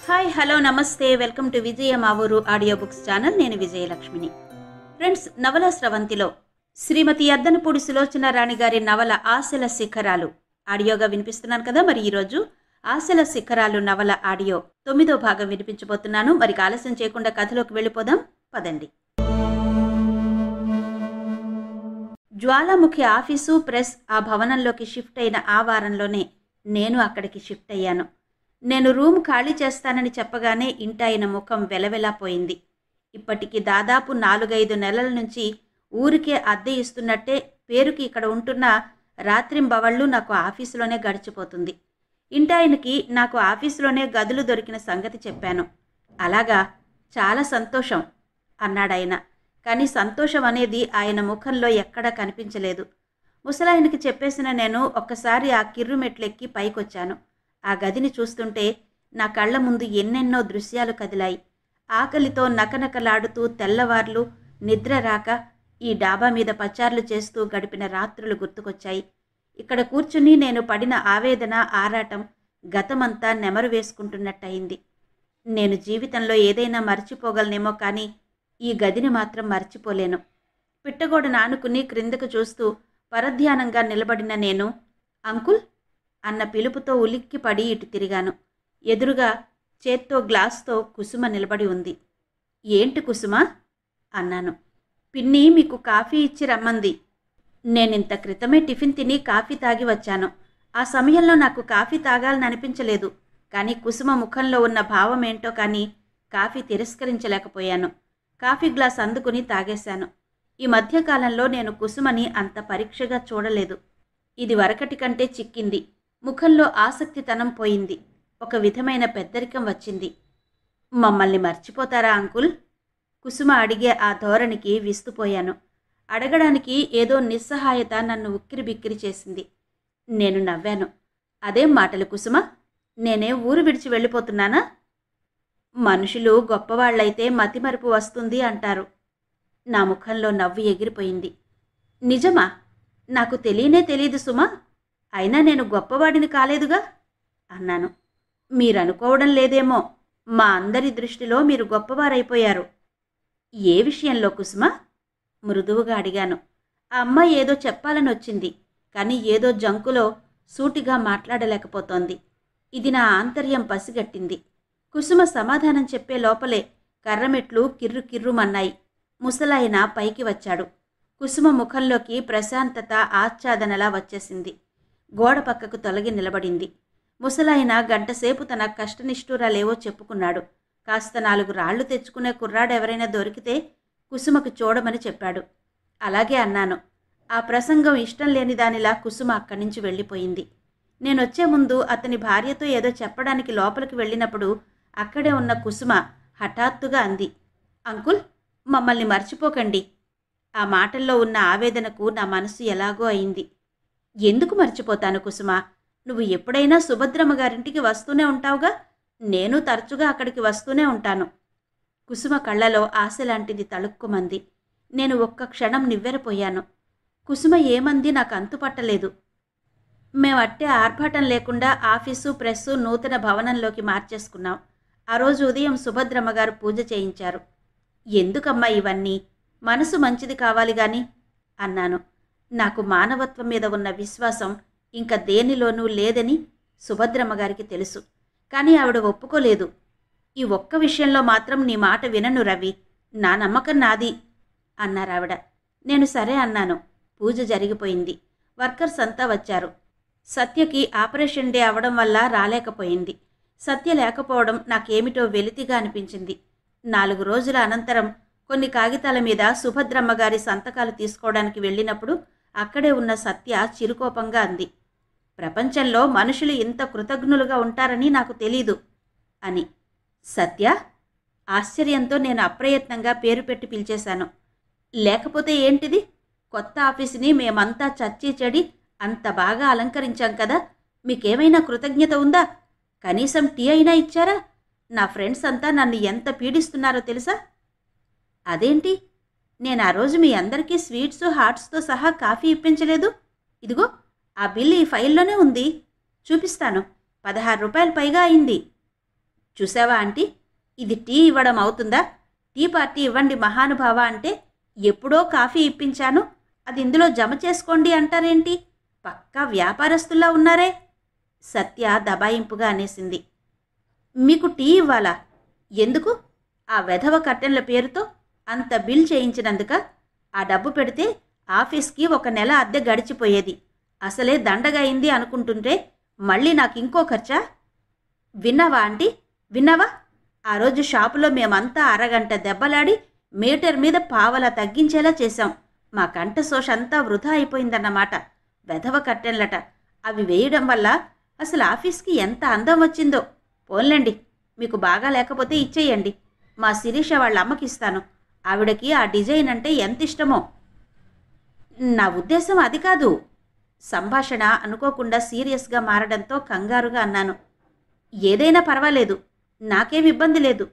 Hi hello నమస్తే welcome to Vijaya Maavooru audio books channel. నేను విజయలక్ష్మిని. Friends, నవల స్రవంతిలో శ్రీమతి అద్దనపూడి సులోచన రాణి గారి నవల ఆశల శిఖరాలు ఆడియోగా వినిపిస్తున్నాను కదా. మరి ఈరోజు ఆశల శిఖరాలు నవల ఆడియో 9వ భాగం వినిపించబోతున్నాను. మరి ఆలస్యం చేయకుండా కథలోకి వెళ్ళిపోదాం పదండి. జ్వాలాముఖి ఆఫీసు ప్రెస్ ఆ భవనంలోకి షిఫ్ట్ అయిన ఆ వారంలోనే నేను అక్కడికి షిఫ్ట్ అయ్యాను. నేను రూమ్ ఖాళీ చేస్తానని చెప్పగానే ఇంటాయన ముఖం వెలవెలాపోయింది. ఇప్పటికి దాదాపు 4-5 నెలల నుంచి ఊరికే అద్దె ఇస్తున్నట్టే పేరుకి ఇక్కడ ఉంటున్న రాత్రింబవళ్ళు నాకు ఆఫీసులోనే గడిచిపోతుంది. ఇంటాయనకి నాకు ఆఫీసులోనే గదులు దొరికిన సంగతి చెప్పాను. అలాగా, చాలా సంతోషం అన్నాడాయన. కానీ సంతోషం అనేది ఆయన ముఖంలో ఎక్కడా కనిపించలేదు. ముసలాయనకి చెప్పేసిన నేను ఒక్కసారి ఆ కిర్రు మెట్లెక్కి పైకొచ్చాను. ఆ గదిని చూస్తుంటే నా కళ్ల ముందు ఎన్నెన్నో దృశ్యాలు కదిలాయి. ఆకలితో నకనకలాడుతూ తెల్లవార్లు నిద్ర రాక ఈ డాబా మీద పచార్లు చేస్తూ గడిపిన రాత్రులు గుర్తుకొచ్చాయి. ఇక్కడ కూర్చుని నేను పడిన ఆవేదన, ఆరాటం గతమంతా నెమరు వేసుకుంటున్నట్టయింది. నేను జీవితంలో ఏదైనా మర్చిపోగలనేమో కానీ ఈ గదిని మాత్రం మర్చిపోలేను. పిట్టగోడను ఆనుకుని క్రిందకు చూస్తూ పరధ్యానంగా నిలబడిన నేను అంకుల్ అన్న పిలుపుతో ఉలిక్కిపడి ఇటు తిరిగాను. ఎదురుగా చేత్తో గ్లాస్తో కుసుమ నిలబడి ఉంది. ఏంటి కుసుమ అన్నాను. పిన్ని మీకు కాఫీ ఇచ్చి రమ్మంది. నేనింత క్రితమే టిఫిన్ తిని కాఫీ తాగి వచ్చాను. ఆ సమయంలో నాకు కాఫీ తాగాలని అనిపించలేదు. కానీ కుసుమ ముఖంలో ఉన్న భావం ఏంటో కానీ కాఫీ తిరస్కరించలేకపోయాను. కాఫీ గ్లాస్ అందుకుని తాగేశాను. ఈ మధ్యకాలంలో నేను కుసుమని అంత పరీక్షగా చూడలేదు. ఇది వరకటి కంటే చిక్కింది. ముఖంలో ఆసక్తితనం పోయింది. ఒక విధమైన పెద్దరికం వచ్చింది. మమ్మల్ని మర్చిపోతారా అంకుల్? కుసుమ అడిగే ఆ ధోరణికి విస్తుపోయాను. అడగడానికి ఏదో నిస్సహాయత నన్ను ఉక్కిరిబిక్కిరి చేసింది. నేను నవ్వాను. అదేం మాటలు కుసుమ? నేనే ఊరు విడిచి వెళ్ళిపోతున్నానా? మనుషులు గొప్పవాళ్లైతే మతిమరుపు వస్తుంది అంటారు. నా ముఖంలో నవ్వు ఎగిరిపోయింది. నిజమా? నాకు తెలీదు సుమా. అయినా నేను గొప్పవాడిని కాలేదుగా అన్నాను. మీరనుకోవడం లేదేమో, మా అందరి దృష్టిలో మీరు గొప్పవారైపోయారు. ఏ విషయంలో కుసుమ? మృదువుగా అడిగాను. ఆ అమ్మాయి ఏదో చెప్పాలని వచ్చింది, కానీ ఏదో జంకులో సూటిగా మాట్లాడలేకపోతోంది. ఇది నా ఆంతర్యం పసిగట్టింది. కుసుమ సమాధానం చెప్పే లోపలే కర్రమెట్లు కిర్రుమన్నాయి. ముసలాయన పైకి వచ్చాడు. కుసుమ ముఖంలోకి ప్రశాంతత, ఆచ్ఛాదనలా వచ్చేసింది. గోడ పక్కకు తొలగి నిలబడింది. ముసలాయన గంటసేపు తన కష్టనిష్ఠూరాలేవో చెప్పుకున్నాడు. కాస్త 4 రాళ్లు తెచ్చుకునే కుర్రాడెవరైనా దొరికితే కుసుమకు చూడమని చెప్పాడు. అలాగే అన్నాను. ఆ ప్రసంగం ఇష్టం లేని దానిలా కుసుమ అక్కడి నుంచి వెళ్ళిపోయింది. నేనొచ్చే ముందు అతని భార్యతో ఏదో చెప్పడానికి లోపలికి వెళ్ళినప్పుడు అక్కడే ఉన్న కుసుమ హఠాత్తుగా అంది, అంకుల్, మమ్మల్ని మర్చిపోకండి. ఆ మాటల్లో ఉన్న ఆవేదనకు నా మనసు ఎలాగో అయింది. ఎందుకు మర్చిపోతాను కుసుమ? నువ్వు ఎప్పుడైనా సుభద్రమ్మ గారింటికి వస్తూనే ఉంటావుగా. నేను తరచుగా అక్కడికి వస్తూనే ఉంటాను. కుసుమ కళ్ళలో ఆశలాంటిది తళుక్కుమంది. నేను ఒక్క క్షణం నివ్వెరపోయాను. కుసుమ ఏమంది నాకు అంతుపట్టలేదు. మేమట్టే ఆర్భాటం లేకుండా ఆఫీసు, ప్రెస్సు నూతన భవనంలోకి మార్చేసుకున్నాం. ఆ రోజు ఉదయం సుభద్రమ్మ గారు పూజ చేయించారు. ఎందుకమ్మా ఇవన్నీ? మనసు మంచిది కావాలి గాని అన్నాను. నాకు మానవత్వం మీద ఉన్న విశ్వాసం ఇంకా దేనిలోనూ లేదని సుభద్రమ్మ గారికి తెలుసు. కానీ ఆవిడ ఒప్పుకోలేదు. ఈ ఒక్క విషయంలో మాత్రం నీ మాట వినను రవి, నా నమ్మకం నాది అన్నారావిడ. నేను సరే అన్నాను. పూజ జరిగిపోయింది. వర్కర్స్ అంతా వచ్చారు. సత్యకి ఆపరేషన్ డే అవడం వల్ల రాలేకపోయింది. సత్య లేకపోవడం నాకేమిటో వెలితిగా అనిపించింది. 4 రోజుల అనంతరం కొన్ని కాగితాల మీద సుభద్రమ్మ గారి సంతకాలు తీసుకోవడానికి వెళ్ళినప్పుడు అక్కడే ఉన్న సత్య చిరుకోపంగా అంది, ప్రపంచంలో మనుషులు ఇంత కృతజ్ఞులుగా ఉంటారని నాకు తెలీదు అని. సత్య? ఆశ్చర్యంతో నేను అప్రయత్నంగా పేరు పెట్టి పిలిచేశాను. లేకపోతే ఏంటిది? కొత్త ఆఫీసుని మేమంతా చచ్చి చెడి అంత బాగా అలంకరించాం కదా, మీకేమైనా కృతజ్ఞత ఉందా? కనీసం టీ అయినా ఇచ్చారా? నా ఫ్రెండ్స్ అంతా నన్ను ఎంత పీడిస్తున్నారో తెలుసా? అదేంటి? నేను ఆ రోజు మీ అందరికీ స్వీట్స్, హాట్స్తో సహా కాఫీ ఇప్పించలేదు. ఇదిగో ఆ బిల్ ఈ ఫైల్లోనే ఉంది, చూపిస్తాను. 16 రూపాయలు పైగా అయింది. చూసావా ఆంటీ, ఇది టీ ఇవ్వడం అవుతుందా? టీ పార్టీ ఇవ్వండి మహానుభావ అంటే ఎప్పుడో కాఫీ ఇప్పించాను, అది ఇందులో జమ చేసుకోండి అంటారేంటి? పక్కా వ్యాపారస్తుల్లా ఉన్నారే. సత్య దబాయింపుగా అనేసింది. మీకు టీ ఇవ్వాలా? ఎందుకు? ఆ వెధవ కర్టెన్ల పేరుతో అంత బిల్ చేయించినందుక? ఆ డబ్బు పెడితే ఆఫీస్కి 1 నెల అద్దె గడిచిపోయేది. అసలే దండగయింది అనుకుంటుంటే మళ్ళీ నాకు ఇంకో ఖర్చా? విన్నావా ఆంటీ, విన్నావా? ఆ రోజు షాపులో మేమంతా అరగంట దెబ్బలాడి మీటర్ మీద పావలా తగ్గించేలా చేశాం. మా కంఠశోష అంతా వృధా అయిపోయిందన్నమాట. వెధవ కర్టెన్లట. అవి వేయడం వల్ల అసలు ఆఫీస్కి ఎంత అందం వచ్చిందో. పోన్లేండి, మీకు బాగా లేకపోతే ఇచ్చేయండి. మా శిరీష వాళ్ళ అమ్మకిస్తాను. ఆవిడకి ఆ డిజైన్ అంటే ఎంత ఇష్టమో. నా ఉద్దేశం అది కాదు. సంభాషణ అనుకోకుండా సీరియస్గా మారడంతో కంగారుగా అన్నాను. ఏదైనా పర్వాలేదు, నాకేం ఇబ్బంది లేదు.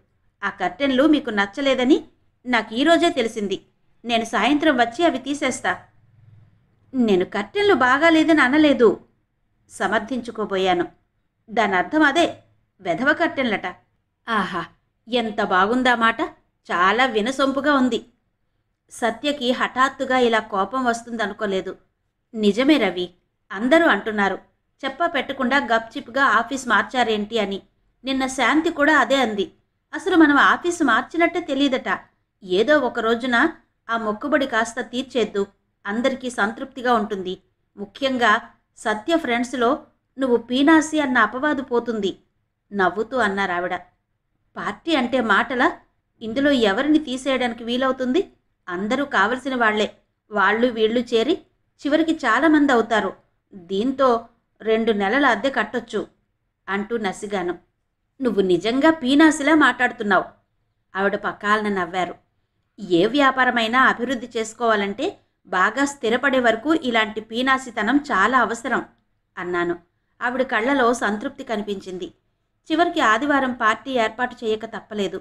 ఆ కర్టెన్లు మీకు నచ్చలేదని నాకు ఈరోజే తెలిసింది. నేను సాయంత్రం వచ్చి అవి తీసేస్తా. నేను కర్టెన్లు బాగాలేదని అనలేదు, సమర్థించుకోబోయాను. దాని అర్థం అదే, వెధవ కర్టెన్లట. ఆహా, ఎంత బాగుందా మాట. చాలా వినసొంపుగా ఉంది. సత్యకి హఠాత్తుగా ఇలా కోపం వస్తుందనుకోలేదు. నిజమే రవి, అందరూ అంటున్నారు చెప్పా పెట్టకుండా గప్చిప్గా ఆఫీస్ మార్చారేంటి అని. నిన్న శాంతి కూడా అదే అంది. అసలు మనం ఆఫీసు మార్చినట్టే తెలియదట. ఏదో ఒక రోజున ఆ మొక్కుబడి కాస్త తీర్చేద్దు, అందరికీ సంతృప్తిగా ఉంటుంది. ముఖ్యంగా సత్య ఫ్రెండ్స్లో నువ్వు పీనాసి అన్న అపవాదు పోతుంది, నవ్వుతూ అన్నారావిడ. పార్టీ అంటే మాటలా? ఇందులో ఎవరిని తీసేయడానికి వీలవుతుంది? అందరూ కావలసిన వాళ్లే. వాళ్ళు వీళ్ళు చేరి చివరికి చాలామంది అవుతారు. దీంతో 2 నెలల అద్దె కట్టొచ్చు అంటూ నసిగాను. నువ్వు నిజంగా పీనాసిలా మాట్లాడుతున్నావు. ఆవిడ పక్కాలన నవ్వారు. ఏ వ్యాపారమైనా అభివృద్ధి చేసుకోవాలంటే బాగా స్థిరపడే వరకు ఇలాంటి పీనాసితనం చాలా అవసరం అన్నాను. ఆవిడ కళ్ళలో సంతృప్తి కనిపించింది. చివరికి ఆదివారం పార్టీ ఏర్పాటు చేయక తప్పలేదు.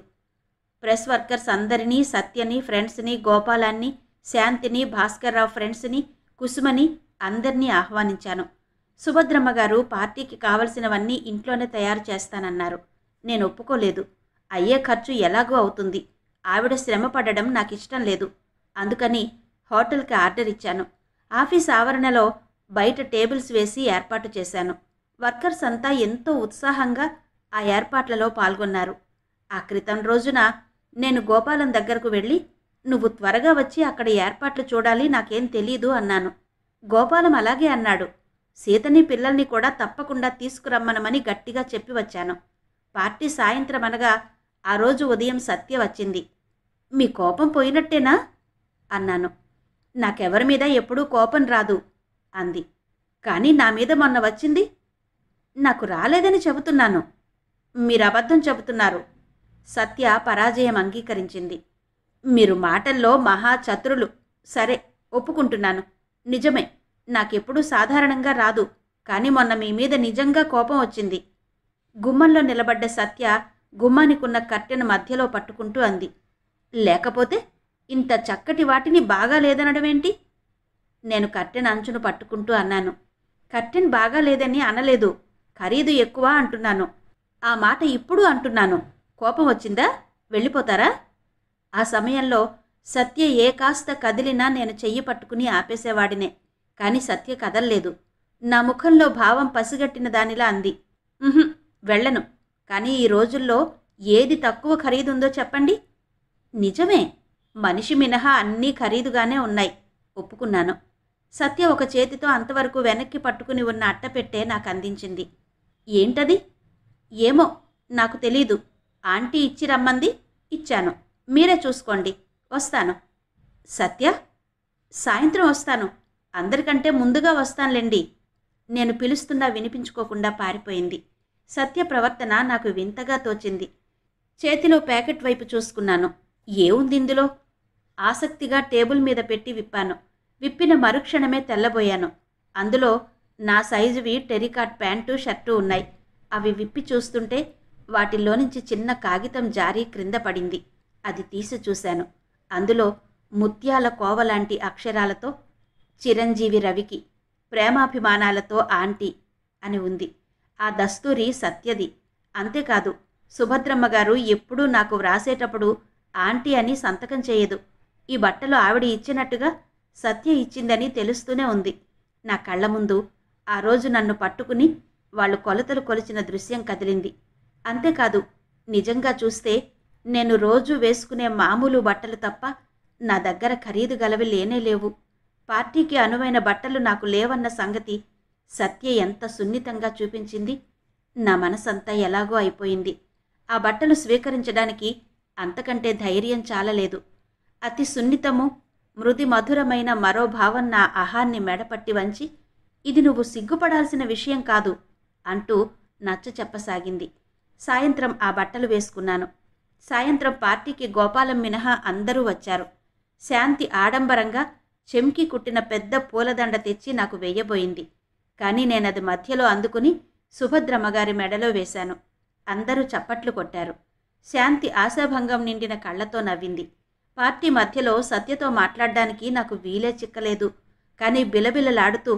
ప్రెస్ వర్కర్స్ అందరినీ, సత్యని, ఫ్రెండ్స్ని, గోపాలాన్ని, శాంతిని, భాస్కర్రావు ఫ్రెండ్స్ని, కుసుమని అందరినీ ఆహ్వానించాను. సుభద్రమ్మ గారు పార్టీకి కావలసినవన్నీ ఇంట్లోనే తయారు చేస్తానన్నారు. నేను ఒప్పుకోలేదు. అయ్యే ఖర్చు ఎలాగో అవుతుంది. ఆవిడ శ్రమ పడడం నాకు ఇష్టం లేదు. అందుకని హోటల్కి ఆర్డర్ ఇచ్చాను. ఆఫీస్ ఆవరణలో బయట టేబుల్స్ వేసి ఏర్పాటు చేశాను. వర్కర్స్ అంతా ఎంతో ఉత్సాహంగా ఆ ఏర్పాట్లలో పాల్గొన్నారు. ఆ క్రితం రోజున నేను గోపాలం దగ్గరకు వెళ్ళి, నువ్వు త్వరగా వచ్చి అక్కడ ఏర్పాట్లు చూడాలి, నాకేం తెలీదు అన్నాను. గోపాలం అలాగే అన్నాడు. సీతని పిల్లల్ని కూడా తప్పకుండా తీసుకురమ్మనమని గట్టిగా చెప్పి వచ్చాను. పార్టీ సాయంత్రం అనగా ఆ రోజు ఉదయం సత్య వచ్చింది. మీ కోపం పోయినట్టేనా అన్నాను. నాకెవరి మీద ఎప్పుడూ కోపం రాదు అంది. కానీ నా మీద మొన్న వచ్చింది. నాకు రాలేదని చెబుతున్నాను. మీరు అబద్ధం చెబుతున్నారు. సత్య పరాజయం అంగీకరించింది. మీరు మాటల్లో మహా చతురులు. సరే, ఒప్పుకుంటున్నాను. నిజమే, నాకెప్పుడూ సాధారణంగా రాదు. కానీ మొన్న మీ మీద నిజంగా కోపం వచ్చింది. గుమ్మంలో నిలబడ్డ సత్య గుమ్మానికున్న కర్టెన్ మధ్యలో పట్టుకుంటూ అంది. లేకపోతే ఇంత చక్కటి వాటిని బాగా లేదనడమేంటి? నేను కర్టెన్ అంచును పట్టుకుంటూ అన్నాను. కర్టెన్ బాగా లేదని అనలేదు, ఖరీదు ఎక్కువ అంటున్నాను. ఆ మాట ఇప్పుడు అంటున్నాను. కోపం వచ్చిందా? వెళ్ళిపోతారా? ఆ సమయంలో సత్య ఏ కాస్త కదిలినా నేను చెయ్యి పట్టుకుని ఆపేసేవాడినే. కానీ సత్య కదల్లేదు. నా ముఖంలో భావం పసిగట్టిన దానిలా అంది. వెళ్ళను. కానీ ఈ రోజుల్లో ఏది తక్కువ ఖరీదుందో చెప్పండి. నిజమే, మనిషి మినహా అన్నీ ఖరీదుగానే ఉన్నాయి, ఒప్పుకున్నాను. సత్య ఒక చేతితో అంతవరకు వెనక్కి పట్టుకుని ఉన్న అట్టపెట్టే నాకు అందించింది. ఏంటది? ఏమో, నాకు తెలీదు. ఆంటీ ఇచ్చి రమ్మంది, ఇచ్చాను. మీరే చూసుకోండి. వస్తాను. సత్య, సాయంత్రం వస్తాను. అందరికంటే ముందుగా వస్తానులేండి. నేను పిలుస్తున్నా వినిపించుకోకుండా పారిపోయింది. సత్య ప్రవర్తన నాకు వింతగా తోచింది. చేతిలో ప్యాకెట్ వైపు చూసుకున్నాను. ఏముంది ఇందులో? ఆసక్తిగా టేబుల్ మీద పెట్టి విప్పాను. విప్పిన మరుక్షణమే తెల్లబోయాను. అందులో నా సైజువి టెరికాట్ ప్యాంటు, షర్టు ఉన్నాయి. అవి విప్పి చూస్తుంటే వాటిల్లో నుంచి చిన్న కాగితం జారి క్రింద పడింది. అది తీసి చూశాను. అందులో ముత్యాల కోవలాంటి అక్షరాలతో చిరంజీవి రవికి, ప్రేమాభిమానాలతో ఆంటీ అని ఉంది. ఆ దస్తూరి సత్యది. అంతేకాదు, సుభద్రమ్మ గారు ఎప్పుడూ నాకు వ్రాసేటప్పుడు ఆంటీ అని సంతకం చేయదు. ఈ బట్టలు ఆవిడ ఇచ్చినట్టుగా సత్య ఇచ్చిందని తెలుస్తూనే ఉంది. నా కళ్ళ ముందు ఆ రోజు నన్ను పట్టుకుని వాళ్ళు కొలతలు కొలిచిన దృశ్యం కదిలింది. అంతేకాదు, నిజంగా చూస్తే నేను రోజూ వేసుకునే మామూలు బట్టలు తప్ప నా దగ్గర ఖరీదు గలవి లేనేలేవు. పార్టీకి అనువైన బట్టలు నాకు లేవన్న సంగతి సత్య ఎంత సున్నితంగా చూపించింది. నా మనసంతా ఎలాగో అయిపోయింది. ఆ బట్టలు స్వీకరించడానికి అంతకంటే ధైర్యం చాలలేదు. అతి సున్నితము, మృది మధురమైన మరో భావం నా అహాన్ని మెడపట్టి వంచి, ఇది నువ్వు సిగ్గుపడాల్సిన విషయం కాదు అంటూ నచ్చ చెప్పసాగింది. సాయంత్రం ఆ బట్టలు వేసుకున్నాను. సాయంత్రం పార్టీకి గోపాలం మినహా అందరూ వచ్చారు. శాంతి ఆడంబరంగా చెంకి కుట్టిన పెద్ద పూలదండ తెచ్చి నాకు వెయ్యబోయింది. కానీ నేనది మధ్యలో అందుకుని సుభద్రమ్మగారి మెడలో వేశాను. అందరూ చప్పట్లు కొట్టారు. శాంతి ఆశాభంగం నిండిన కళ్లతో నవ్వింది. పార్టీ మధ్యలో సత్యతో మాట్లాడడానికి నాకు వీలే చిక్కలేదు. కానీ బిలబిలలాడుతూ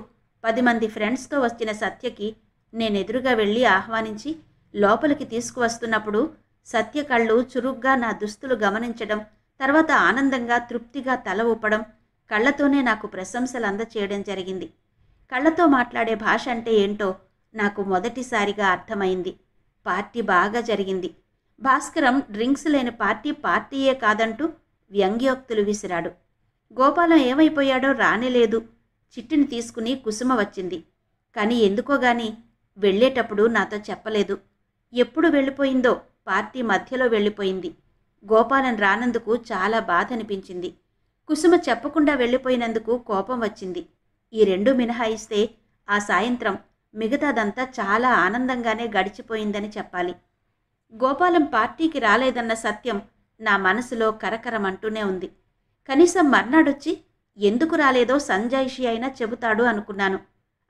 10 మంది ఫ్రెండ్స్తో వచ్చిన సత్యకి నేనెదురుగా వెళ్ళి ఆహ్వానించి లోపలికి తీసుకువస్తున్నప్పుడు సత్య కళ్ళు చురుగ్గా నా దుస్తులు గమనించడం, తర్వాత ఆనందంగా తృప్తిగా తల ఊపడం, కళ్లతోనే నాకు ప్రశంసలు అందచేయడం జరిగింది. కళ్లతో మాట్లాడే భాష అంటే ఏంటో నాకు మొదటిసారిగా అర్థమైంది. పార్టీ బాగా జరిగింది. భాస్కరం డ్రింక్స్ లేని పార్టీయే కాదంటూ వ్యంగ్యోక్తులు విసిరాడు. గోపాలం ఏమైపోయాడో రానేలేదు. చిట్టిని తీసుకుని కుసుమ వచ్చింది. కానీ ఎందుకోగాని వెళ్ళేటప్పుడు నాతో చెప్పలేదు. ఎప్పుడు వెళ్ళిపోయిందో పార్టీ మధ్యలో వెళ్ళిపోయింది. గోపాలం రానందుకు చాలా బాధ అనిపించింది. కుసుమ చెప్పకుండా వెళ్ళిపోయినందుకు కోపం వచ్చింది. ఈ రెండు మినహాయిస్తే ఆ సాయంత్రం మిగతాదంతా చాలా ఆనందంగానే గడిచిపోయిందని చెప్పాలి. గోపాలం పార్టీకి రాలేదన్న సత్యం నా మనసులో కరకరమంటూనే ఉంది. కనీసం మర్నాడొచ్చి ఎందుకు రాలేదో సంజాయిషి అయినా చెబుతాడు అనుకున్నాను.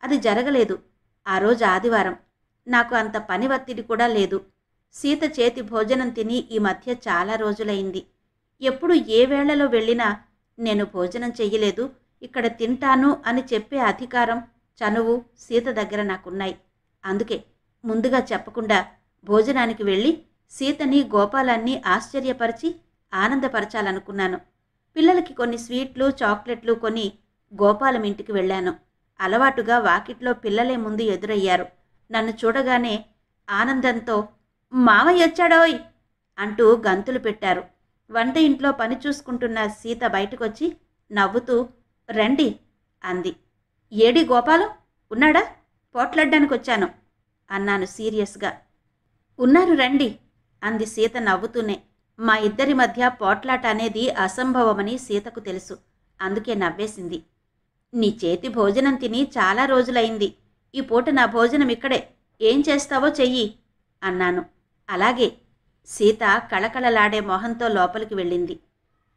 అది జరగలేదు. ఆ రోజు ఆదివారం. నాకు అంత పని ఒత్తిడి కూడా లేదు. సీత చేతి భోజనం తిని ఈ మధ్య చాలా రోజులైంది. ఎప్పుడు ఏ వేళలో వెళ్ళినా నేను భోజనం చెయ్యలేదు, ఇక్కడ తింటాను అని చెప్పే అధికారం, చనువు సీత దగ్గర నాకున్నాయి. అందుకే ముందుగా చెప్పకుండా భోజనానికి వెళ్ళి సీతని, గోపాలాన్ని ఆశ్చర్యపరిచి ఆనందపరచాలనుకున్నాను. పిల్లలకి కొన్ని స్వీట్లు, చాక్లెట్లు కొని గోపాలం ఇంటికి వెళ్ళాను. అలవాటుగా వాకిట్లో పిల్లలే ముందు ఎదురయ్యారు. నన్ను చూడగానే ఆనందంతో మామయ్య వచ్చాడోయ్ అంటూ గంతులు పెట్టారు. వంట ఇంట్లో పని చూసుకుంటున్న సీత బయటకొచ్చి నవ్వుతూ రండి అంది. ఏడి గోపాలం ఉన్నాడా? పోట్లాడ్డానికి వచ్చాను అన్నాను సీరియస్గా. ఉన్నారు రండి అంది సీత నవ్వుతూనే. మా ఇద్దరి మధ్య పోట్లాట అనేది అసంభవమని సీతకు తెలుసు. అందుకే నవ్వేసింది. నీ చేతి భోజనం తిని చాలా రోజులైంది. ఈ పూట నా భోజనం ఇక్కడే, ఏం చేస్తావో చెయ్యి అన్నాను. అలాగే. సీత కళకళలాడే మొహంతో లోపలికి వెళ్ళింది.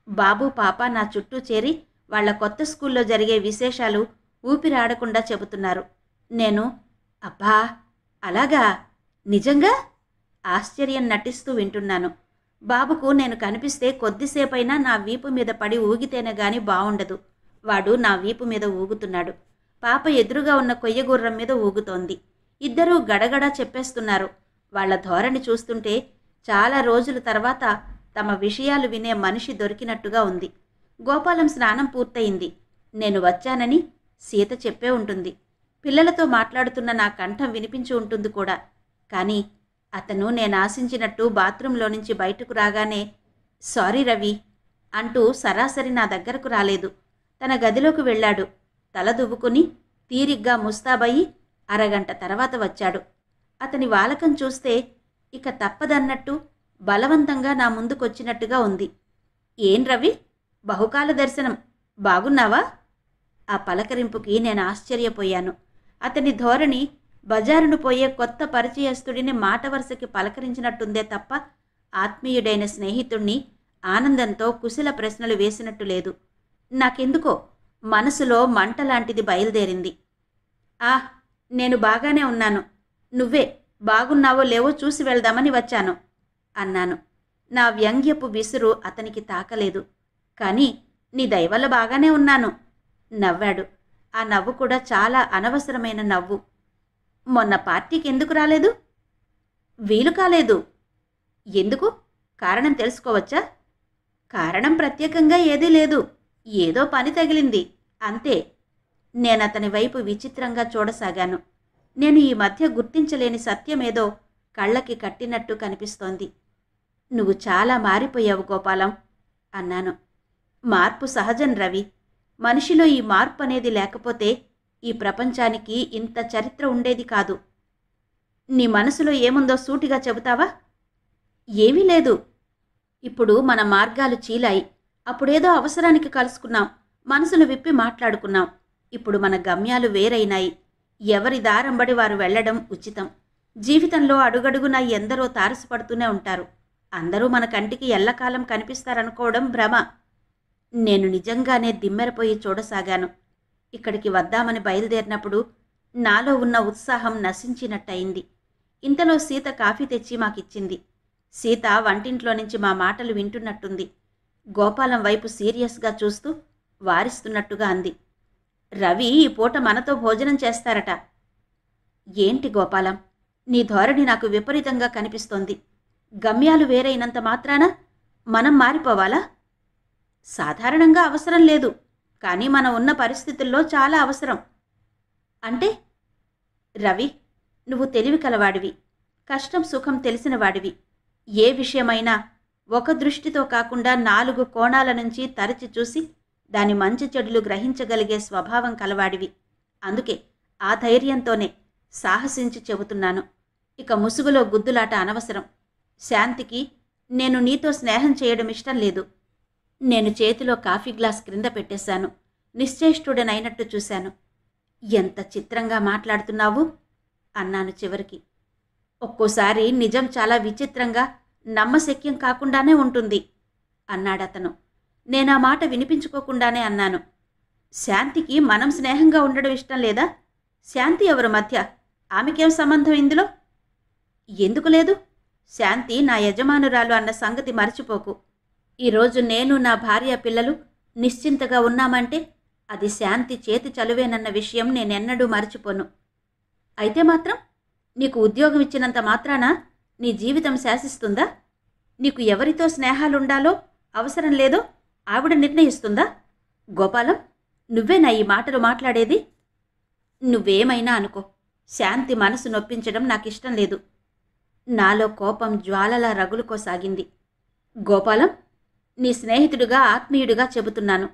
బాబు, పాప నా చుట్టూ చేరి వాళ్ల కొత్త స్కూల్లో జరిగే విశేషాలు ఊపిరాడకుండా చెబుతున్నారు. నేను అబ్బా అలాగా, నిజంగా ఆశ్చర్యం నటిస్తూ వింటున్నాను. బాబుకు నేను కనిపిస్తే కొద్దిసేపైనా నా వీపు మీద పడి ఊగితేనే గాని బావుండదు. వాడు నా వీపు మీద ఊగుతున్నాడు. పాప ఎదురుగా ఉన్న కొయ్యగుర్రం మీద ఊగుతోంది. ఇద్దరూ గడగడా చెప్పేస్తున్నారు. వాళ్ల ధోరణి చూస్తుంటే చాలా రోజుల తర్వాత తమ విషయాలు వినే మనిషి దొరికినట్టుగా ఉంది. గోపాలం స్నానం పూర్తయింది. నేను వచ్చానని సీత చెప్పే ఉంటుంది. పిల్లలతో మాట్లాడుతున్న నా కంఠం వినిపించి ఉంటుంది కూడా. కానీ అతను నేను ఆశించినట్టు బాత్రూంలో నుంచి బయటకు రాగానే సారీ రవి అంటూ సరాసరి నా దగ్గరకు రాలేదు. తన గదిలోకి వెళ్ళాడు. తల దువ్వుకుని తీరిగ్గా ముస్తాబయ్యి అరగంట తర్వాత వచ్చాడు. అతని వాలకం చూస్తే ఇక తప్పదన్నట్టు బలవంతంగా నా ముందుకొచ్చినట్టుగా ఉంది. ఏం రవి, బహుకాల దర్శనం, బాగున్నావా? ఆ పలకరింపుకి నేను ఆశ్చర్యపోయాను. అతని ధోరణి బజారును పోయే కొత్త పరిచయస్తుడిని మాట వరుసకి పలకరించినట్టుందే తప్ప ఆత్మీయుడైన స్నేహితుణ్ణి ఆనందంతో కుశల ప్రశ్నలు వేసినట్టు లేదు. నాకెందుకో మనసులో మంటలాంటిది బయలుదేరింది. నేను బాగానే ఉన్నాను. నువ్వే బాగున్నావో లేవో చూసి వెళ్దామని వచ్చాను అన్నాను. నా వ్యంగ్యపు విసురు అతనికి తాకలేదు. కానీ నీ దయవల్ల బాగానే ఉన్నాను నవ్వాడు. ఆ నవ్వు కూడా చాలా అనవసరమైన నవ్వు. మొన్న పార్టీకి ఎందుకు రాలేదు? వీలు కాలేదు. ఎందుకు? కారణం తెలుసుకోవచ్చా? కారణం ప్రత్యేకంగా ఏదీ లేదు. ఏదో పని తగిలింది అంతే. నేనతని వైపు విచిత్రంగా చూడసాగాను. నేను ఈ మధ్య గుర్తించలేని సత్యమేదో కళ్ళకి కట్టినట్టు కనిపిస్తోంది. నువ్వు చాలా మారిపోయావు గోపాలం అన్నాను. మార్పు సహజం రవి. మనిషిలో ఈ మార్పు అనేది లేకపోతే ఈ ప్రపంచానికి ఇంత చరిత్ర ఉండేది కాదు. నీ మనసులో ఏముందో సూటిగా చెబుతావా? ఏమీ లేదు. ఇప్పుడు మన మార్గాలు చీలాయి. అప్పుడేదో అవసరానికి కలుసుకున్నాం, మనసులు విప్పి మాట్లాడుకున్నాం. ఇప్పుడు మన గమ్యాలు వేరైనాయి. ఎవరి దారంబడి వారు వెళ్లడం ఉచితం. జీవితంలో అడుగడుగునా ఎందరో తారసపడుతూనే ఉంటారు. అందరూ మన కంటికి ఎల్లకాలం కనిపిస్తారనుకోవడం భ్రమ. నేను నిజంగానే దిమ్మెరపోయి చూడసాగాను. ఇక్కడికి వద్దామని బయలుదేరినప్పుడు నాలో ఉన్న ఉత్సాహం నశించినట్టయింది. ఇంతలో సీత కాఫీ తెచ్చి మాకిచ్చింది. సీత వంటింట్లో నుంచి మా మాటలు వింటున్నట్టుంది. గోపాలం వైపు సీరియస్గా చూస్తూ వారిస్తున్నట్టుగా అంది. రవి ఈ పూట మనతో భోజనం చేస్తారట. ఏంటి గోపాలం, నీ ధోరణి నాకు విపరీతంగా కనిపిస్తోంది. గమ్యాలు వేరైనంత మాత్రాన మనం మారిపోవాలా? సాధారణంగా అవసరం లేదు, కానీ మనం ఉన్న పరిస్థితుల్లో చాలా అవసరం. అంటే? రవి, నువ్వు తెలివి కలవాడివి, కష్టం సుఖం తెలిసిన వాడివి. ఏ విషయమైనా ఒక దృష్టితో కాకుండా 4 కోణాల నుంచి తరచి చూసి దాని మంచి చెడులు గ్రహించగలిగే స్వభావం కలవాడివి. అందుకే ఆ ధైర్యంతోనే సాహసించి చెబుతున్నాను. ఇక ముసుగులో గుద్దులాట అనవసరం. శాంతికి నేను నీతో స్నేహం చేయడం ఇష్టం లేదు. నేను చేతిలో కాఫీ గ్లాస్ క్రింద పెట్టేశాను. నిశ్చేష్టుడనైనట్టు చూశాను. ఎంత చిత్రంగా మాట్లాడుతున్నావు అన్నాను చివరికి. ఒక్కోసారి నిజం చాలా విచిత్రంగా నమ్మశక్యం కాకుండానే ఉంటుంది అన్నాడతను. నేనా మాట వినిపించుకోకుండానే అన్నాను. శాంతికి మనం స్నేహంగా ఉండడం ఇష్టం లేదా? శాంతి ఎవరి మధ్య? ఆమెకేం సంబంధం ఇందులో? ఎందుకు లేదు? శాంతి నా యజమానురాలు అన్న సంగతి మర్చిపోకు. ఈరోజు నేను, నా భార్య, పిల్లలు నిశ్చింతగా ఉన్నామంటే అది శాంతి చేతి చలువేనన్న విషయం నేనెన్నడూ మర్చిపోను. అయితే మాత్రం నీకు ఉద్యోగం ఇచ్చినంత మాత్రాన నీ జీవితం శాసిస్తుందా? నీకు ఎవరితో స్నేహాలుండాలో, అవసరం లేదో ఆవిడ నిర్ణయిస్తుందా? గోపాలం, నువ్వేనా ఈ మాటలు మాట్లాడేది? నువ్వేమైనా అనుకో, శాంతి మనసు నొప్పించడం నాకిష్టం లేదు. నాలో కోపం జ్వాలలా రగులుకోసాగింది. గోపాలం, నీ స్నేహితుడిగా, ఆత్మీయుడిగా చెబుతున్నాను.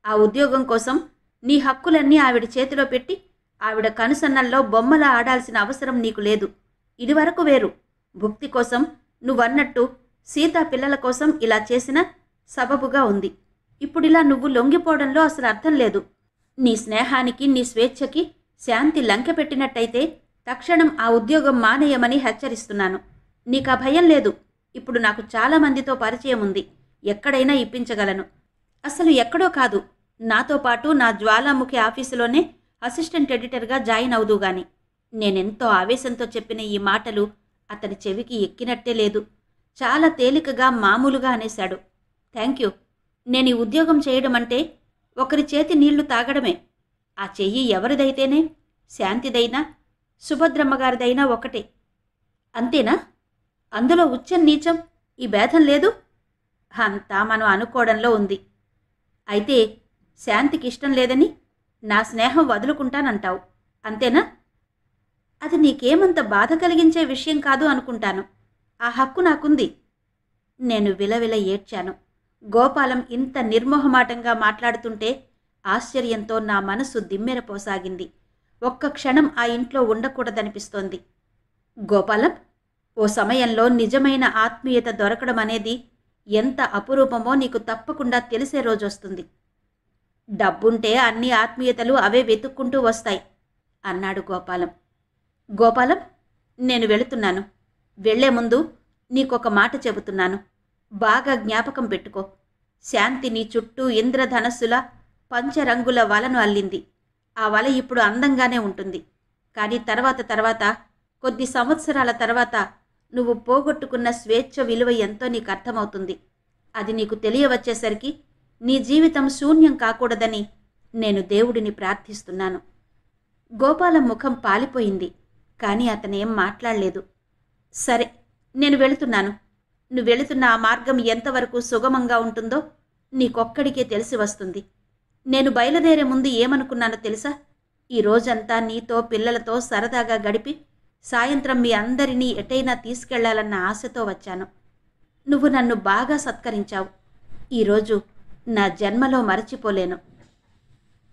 ఆ ఉద్యోగం కోసం నీ హక్కులన్నీ ఆవిడ చేతిలో పెట్టి ఆవిడ కనుసన్నల్లో బొమ్మలా ఆడాల్సిన అవసరం నీకు లేదు. ఇదివరకు వేరు. భుక్తి కోసం నువ్వన్నట్టు సీతా పిల్లల కోసం ఇలా చేసిన సబబుగా ఉంది. ఇప్పుడిలా నువ్వు లొంగిపోవడంలో అసలు అర్థం లేదు. నీ స్నేహానికి, నీ స్వేచ్ఛకి శాంతి లంకె పెట్టినట్టయితే తక్షణం ఆ ఉద్యోగం మానేయమని హెచ్చరిస్తున్నాను. నీకా భయం లేదు. ఇప్పుడు నాకు చాలామందితో పరిచయం ఉంది. ఎక్కడైనా ఇప్పించగలను. అసలు ఎక్కడో కాదు, నాతో పాటు నా జ్వాలాముఖి ఆఫీసులోనే అసిస్టెంట్ ఎడిటర్గా జాయిన్ అవుదు గాని. నేనెంతో ఆవేశంతో చెప్పిన ఈ మాటలు అతని చెవికి ఎక్కినట్టే లేదు. చాలా తేలికగా, మామూలుగా అనేశాడు. Thank you. నేను ఈ ఉద్యోగం చేయడం అంటే ఒకరి చేతి నీళ్లు తాగడమే. ఆ చెయ్యి ఎవరిదైతేనే, శాంతిదైనా సుభద్రమ్మగారిదైనా ఒకటే. అంతేనా? అందులో ఉచ్చం నీచం ఈ భేదం లేదు. అంతా మనం అనుకోవడంలో ఉంది. అయితే శాంతికి ఇష్టం లేదని నా స్నేహం వదులుకుంటానంటావు, అంతేనా? అది నీకేమంత బాధ కలిగించే విషయం కాదు అనుకుంటాను. ఆ హక్కు నాకుంది. నేను విలవిల ఏడ్చాను. గోపాలం ఇంత నిర్మోహమాటంగా మాట్లాడుతుంటే ఆశ్చర్యంతో నా మనసు దిమ్మెరపోసాగింది. ఒక్క క్షణం ఆ ఇంట్లో ఉండకూడదనిపిస్తోంది. గోపాలం, ఓ సమయంలో నిజమైన ఆత్మీయత దొరకడం అనేది ఎంత అపురూపమో నీకు తప్పకుండా తెలిసే రోజొస్తుంది. డబ్బుంటే అన్ని ఆత్మీయతలు అవే వెతుక్కుంటూ వస్తాయి అన్నాడు గోపాలం. గోపాలం, నేను వెళుతున్నాను. వెళ్లే ముందు నీకొక మాట చెబుతున్నాను. బాగా జ్ఞాపకం పెట్టుకో. శాంతి నీ చుట్టూ ఇంద్రధనస్సుల పంచరంగుల వలను అల్లింది. ఆ వల ఇప్పుడు అందంగానే ఉంటుంది. కానీ తర్వాత కొద్ది సంవత్సరాల తర్వాత నువ్వు పోగొట్టుకున్న స్వేచ్ఛ విలువ ఎంతో నీకు అర్థమవుతుంది. అది నీకు తెలియవచ్చేసరికి నీ జీవితం శూన్యం కాకూడదని నేను దేవుడిని ప్రార్థిస్తున్నాను. గోపాలం ముఖం పాలిపోయింది. కానీ అతనేం మాట్లాడలేదు. సరే, నేను వెళుతున్నాను. నువ్వు వెళుతున్న ఆ మార్గం ఎంతవరకు సుగమంగా ఉంటుందో నీకొక్కడికే తెలిసి వస్తుంది. నేను బయలుదేరే ముందు ఏమనుకున్నానో తెలుసా? ఈ రోజంతా నీతో పిల్లలతో సరదాగా గడిపి సాయంత్రం మీ అందరినీ ఎటైనా తీసుకెళ్లాలన్న ఆశతో వచ్చాను. నువ్వు నన్ను బాగా సత్కరించావు. ఈరోజు నా జన్మలో మరచిపోలేను.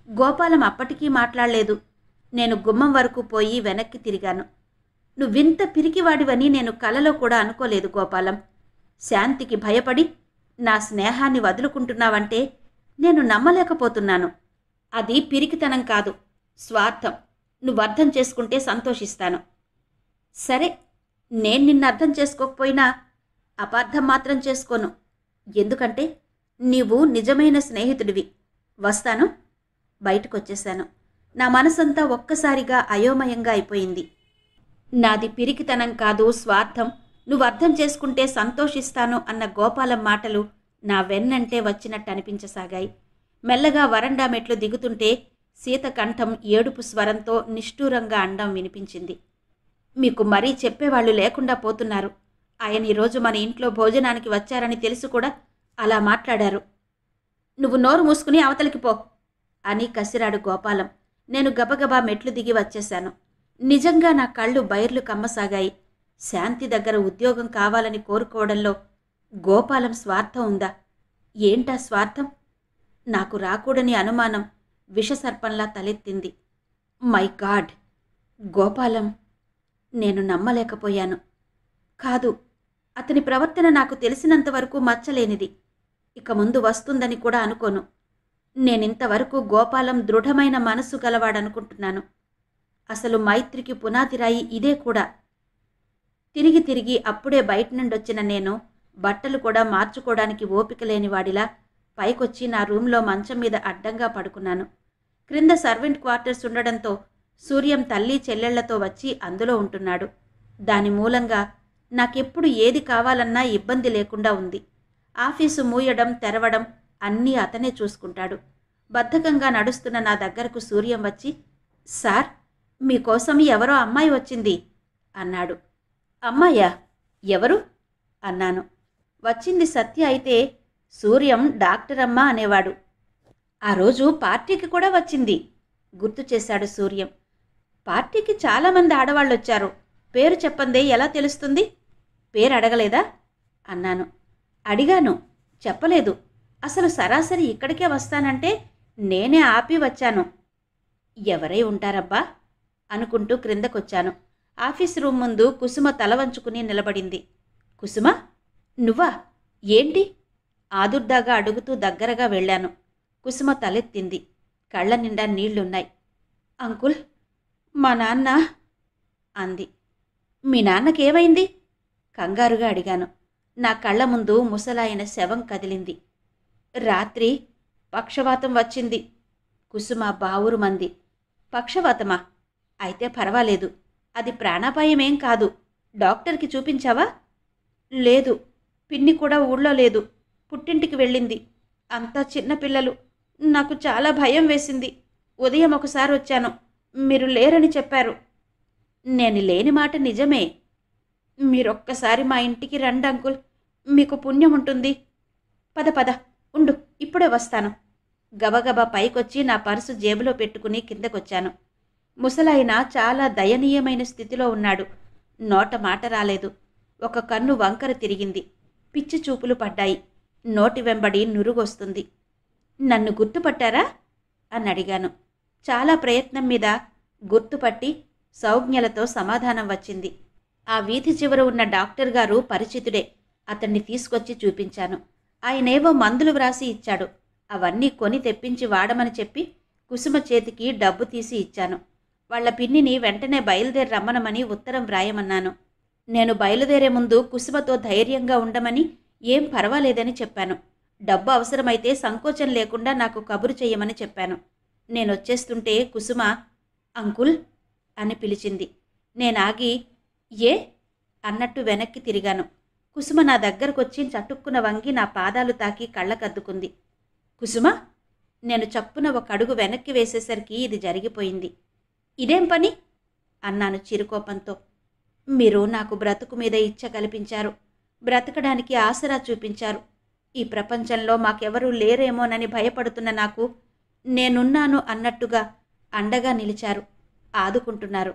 గోపాలం అప్పటికీ మాట్లాడలేదు. నేను గుమ్మం వరకు పోయి వెనక్కి తిరిగాను. నువ్వింత పిరికివాడివని నేను కలలో కూడా అనుకోలేదు గోపాలం. శాంతికి భయపడి నా స్నేహాన్ని వదులుకుంటున్నావంటే నేను నమ్మలేకపోతున్నాను. అది పిరికితనం కాదు, స్వార్థం. నువ్వర్థం చేసుకుంటే సంతోషిస్తాను. సరే, నేను నిన్ను అర్థం చేసుకోకపోయినా అపార్థం మాత్రం చేసుకోను. ఎందుకంటే నీవు నిజమైన స్నేహితుడివి. వస్తాను. బయటకొచ్చేశాను. నా మనసంతా ఒక్కసారిగా అయోమయంగా అయిపోయింది. నాది పిరికితనం కాదు, స్వార్థం. నువ్వు అర్థం చేసుకుంటే సంతోషిస్తాను అన్న గోపాలం మాటలు నా వెన్నంటే వచ్చినట్టు అనిపించసాగాయి. మెల్లగా వరండా మెట్లు దిగుతుంటే సీత కంఠం ఏడుపు స్వరంతో నిష్ఠూరంగా అండం వినిపించింది. మీకు మరీ చెప్పేవాళ్లు లేకుండా పోతున్నారు. ఆయన ఈరోజు మన ఇంట్లో భోజనానికి వచ్చారని తెలిసి కూడా అలా మాట్లాడారు. నువ్వు నోరు మూసుకుని అవతలికి పో అని కసిరాడు గోపాలం. నేను గబగబా మెట్లు దిగి వచ్చేశాను. నిజంగా నా కళ్ళు బైర్లు కమ్మసాగాయి. శాంతి దగ్గర ఉద్యోగం కావాలని కోరుకోవడంలో గోపాలం స్వార్థం ఉందా? ఏంటా స్వార్థం? నాకు రాకూడని అనుమానం విషసర్పంలా తలెత్తింది. My god! గోపాలం! నేను నమ్మలేకపోయాను. కాదు, అతని ప్రవర్తన నాకు తెలిసినంతవరకు మచ్చలేనిది. ఇక ముందు వస్తుందని కూడా అనుకోను. నేనింతవరకు గోపాలం దృఢమైన మనస్సు గలవాడనుకుంటున్నాను. అసలు మైత్రికి పునాదిరాయి ఇదే కూడా. తిరిగి తిరిగి అప్పుడే బయట నుండొచ్చిన నేను బట్టలు కూడా మార్చుకోవడానికి ఓపిక లేనివాడిలా పైకొచ్చి నా రూంలో మంచం మీద అడ్డంగా పడుకున్నాను. క్రింద సర్వెంట్ క్వార్టర్స్ ఉండడంతో సూర్యం తల్లి చెల్లెళ్లతో వచ్చి అందులో ఉంటున్నాడు. దాని మూలంగా నాకెప్పుడు ఏది కావాలన్నా ఇబ్బంది లేకుండా ఉంది. ఆఫీసు మూయడం తెరవడం అన్నీ అతనే చూసుకుంటాడు. బద్ధకంగా నడుస్తున్న నా దగ్గరకు సూర్యం వచ్చి, సార్, మీకోసం ఎవరో అమ్మాయి వచ్చింది అన్నాడు. అమ్మాయా? ఎవరు అన్నాను. వచ్చింది సత్య అయితే సూర్యం డాక్టర్ అమ్మ అనేవాడు. ఆ రోజు పార్టీకి కూడా వచ్చింది గుర్తు చేశాడు సూర్యం. పార్టీకి చాలామంది ఆడవాళ్ళొచ్చారు. పేరు చెప్పందే ఎలా తెలుస్తుంది? పేరు అడగలేదా అన్నాను. అడిగాను, చెప్పలేదు. అసలు సరాసరి ఇక్కడికే వస్తానంటే నేనే ఆపి వచ్చాను. ఎవరై ఉంటారబ్బా అనుకుంటూ క్రిందకొచ్చాను. ఆఫీస్ రూమ్ ముందు కుసుమ తల వంచుకుని నిలబడింది. కుసుమ, నువ్వా? ఏంటి? ఆదుర్దాగా అడుగుతూ దగ్గరగా వెళ్ళాను. కుసుమ తలెత్తింది. కళ్ళ నిండా నీళ్లున్నాయి. అంకుల్, మా నాన్న అంది. మీ నాన్నకేమైంది? కంగారుగా అడిగాను. నా కళ్ళ ముందు ముసలాయన శవం కదిలింది. రాత్రి పక్షవాతం వచ్చింది. కుసుమ బావురుమంది. పక్షవాతమా? అయితే పర్వాలేదు. అది ప్రాణాపాయమేం కాదు. డాక్టర్కి చూపించావా? లేదు, పిన్ని కూడా ఊళ్ళో లేదు. పుట్టింటికి వెళ్ళింది. అంతా చిన్నపిల్లలు. నాకు చాలా భయం వేసింది. ఉదయం ఒకసారి వచ్చాను. మీరు లేరని చెప్పారు. నేను లేని మాట నిజమే. మీరొక్కసారి మా ఇంటికి రండి అంకుల్, మీకు పుణ్యం ఉంటుంది. పద పద, ఉండు, ఇప్పుడే వస్తాను. గబగబా పైకొచ్చి నా పర్సు జేబులో పెట్టుకుని కిందకొచ్చాను. ముసలాయన చాలా దయనీయమైన స్థితిలో ఉన్నాడు. నోట మాట రాలేదు. ఒక కన్ను వంకర తిరిగింది. పిచ్చి చూపులు పడ్డాయి. నోటి వెంబడి నురుగొస్తుంది. నన్ను గుర్తుపట్టారా అని అడిగాను. చాలా ప్రయత్నం మీద గుర్తుపట్టి సౌజ్ఞలతో సమాధానం వచ్చింది. ఆ వీధి చివర ఉన్న డాక్టర్ గారు పరిచితుడే. అతన్ని తీసుకొచ్చి చూపించాను. ఆయనేవో మందులు వ్రాసి ఇచ్చాడు. అవన్నీ కొని తెప్పించి వాడమని చెప్పి కుసుమ చేతికి డబ్బు తీసి ఇచ్చాను. వాళ్ల పిన్నిని వెంటనే బయలుదేరి రమ్మనమని ఉత్తరం వ్రాయమన్నాను. నేను బయలుదేరే ముందు కుసుమతో ధైర్యంగా ఉండమని, ఏం పర్వాలేదని చెప్పాను. డబ్బు అవసరమైతే సంకోచం లేకుండా నాకు కబురు చెయ్యమని చెప్పాను. నేనొచ్చేస్తుంటే కుసుమ అంకుల్ అని పిలిచింది. నేనాగి ఏ అన్నట్టు వెనక్కి తిరిగాను. కుసుమ నా దగ్గరకొచ్చి చటుక్కున వంగి నా పాదాలు తాకి కళ్ళకద్దుకుంది. కుసుమ, నేను చప్పున ఒక అడుగు వెనక్కి వేసేసరికి ఇది జరిగిపోయింది. ఇదేం పని అన్నాను చిరుకోపంతో. మీరు నాకు బ్రతుకు మీద ఇచ్చ కల్పించారు. బ్రతకడానికి ఆసరా చూపించారు. ఈ ప్రపంచంలో మాకెవరూ లేరేమోనని భయపడుతున్న నాకు నేనున్నాను అన్నట్టుగా అండగా నిలిచారు, ఆదుకుంటున్నారు.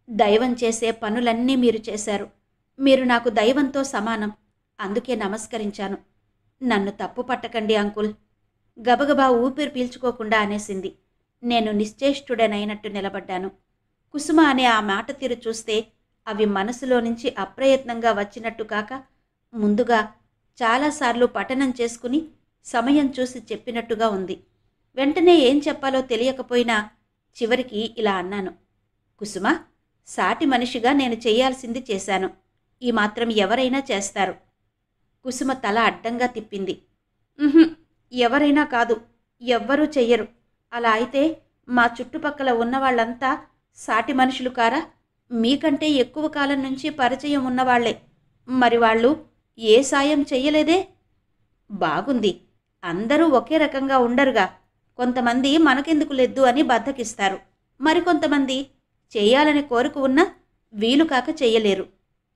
దైవం చేసే పనులన్నీ మీరు చేశారు. మీరు నాకు దైవంతో సమానం. అందుకే నమస్కరించాను. నన్ను తప్పు పట్టకండి అంకుల్. గబగబా ఊపిరి పీల్చుకోకుండా అనేసింది. నేను నిశ్చేష్టుడనైనట్టు నిలబడ్డాను. కుసుమ అనే ఆ మాట తీరు చూస్తే అవి మనసులో నుంచి అప్రయత్నంగా వచ్చినట్టు కాక, ముందుగా చాలాసార్లు పఠనం చేసుకుని సమయం చూసి చెప్పినట్టుగా ఉంది. వెంటనే ఏం చెప్పాలో తెలియకపోయినా చివరికి ఇలా అన్నాను. కుసుమ, సాటి మనిషిగా నేను చేయాల్సింది చేశాను. ఈ మాత్రం ఎవరైనా చేస్తారు. కుసుమ తల అడ్డంగా తిప్పింది. ఎవరైనా కాదు, ఎవ్వరూ చెయ్యరు. అలా అయితే మా చుట్టుపక్కల ఉన్నవాళ్లంతా సాటి మనుషులు కారా? మీకంటే ఎక్కువ కాలం నుంచి పరిచయం ఉన్నవాళ్లే. మరి వాళ్ళు ఏ సాయం చెయ్యలేదే? బాగుంది. అందరూ ఒకే రకంగా ఉండరుగా. కొంతమంది మనకెందుకు లెద్దు అని బద్ధకిస్తారు. మరికొంతమంది చెయ్యాలని కోరిక ఉన్నా వీలు కాక చెయ్యలేరు.